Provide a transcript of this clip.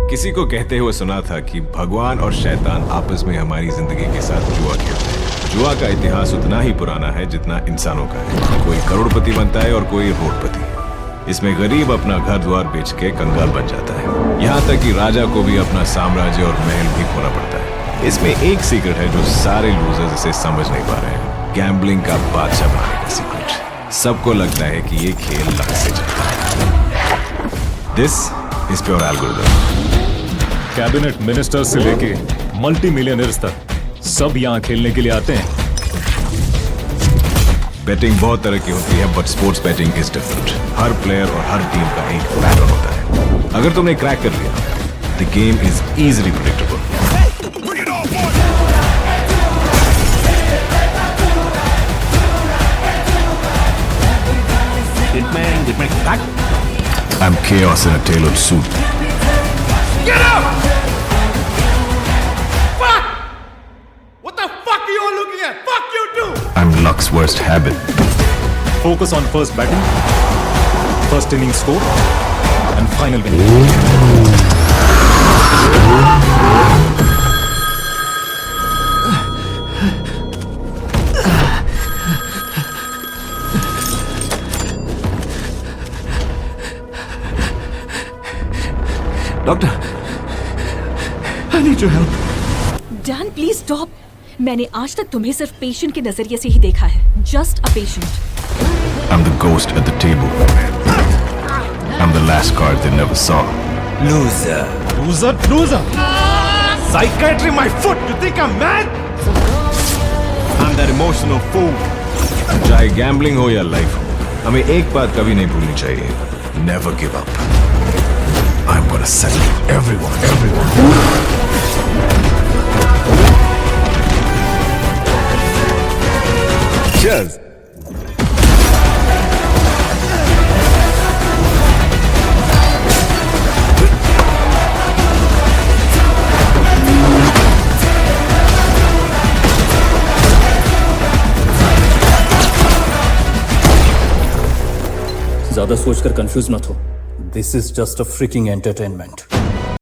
किसी को कहते हुए सुना था कि भगवान और शैतान आपस में हमारी जिंदगी के साथ जुआ खेलते हैं। जुआ का इतिहास उतना ही पुराना है जितना इंसानों का है। कोई करोड़पति बनता है और कोई रोडपति। इसमें गरीब अपना घर द्वार बेच के कंगाल बन जाता है। यहाँ तक कि राजा को भी अपना साम्राज्य और महल भी खोना पड़ता है। इसमें एक सीक्रेट है जो सारे लूजर्स इसे समझ नहीं पा रहे हैं। गैम्बलिंग का बादशाह बनने का सीक्रेट। सबको लगता है कि ये खेल लक से चलता है। This is pure algorithm. Cabinet minister से लेके मल्टी मिलियनर्स तक सब यहाँ खेलने के लिए आते हैं। बैटिंग बहुत तरह की होती है, but sports batting is different. Her player और हर टीम का एक पैटर्न होता है। अगर तुमने क्रैक कर लिया, the game is easily predictable. I'm chaos in a tailored suit. Get up! Fuck! What the fuck are you all looking at? Fuck you too! I'm luck's worst habit. Focus on first batting, first inning score, and final winning. Doctor, I need your help. Dan please stop. मैंने आज तक तुम्हें सिर्फ patient के नजरिए से ही देखा है। Just a patient. I'm the ghost at the table. I'm the last card they never saw. Loser. Loser, loser. Psychiatry my foot. You think I'm mad? I'm that emotional fool. चाहे gambling हो या life हो, हमें एक बात कभी नहीं भूलनी चाहिए। Never give up. I'm gonna settle everyone. Cheers. ज्यादा सोचकर कंफ्यूज मत हो। This is just a freaking entertainment.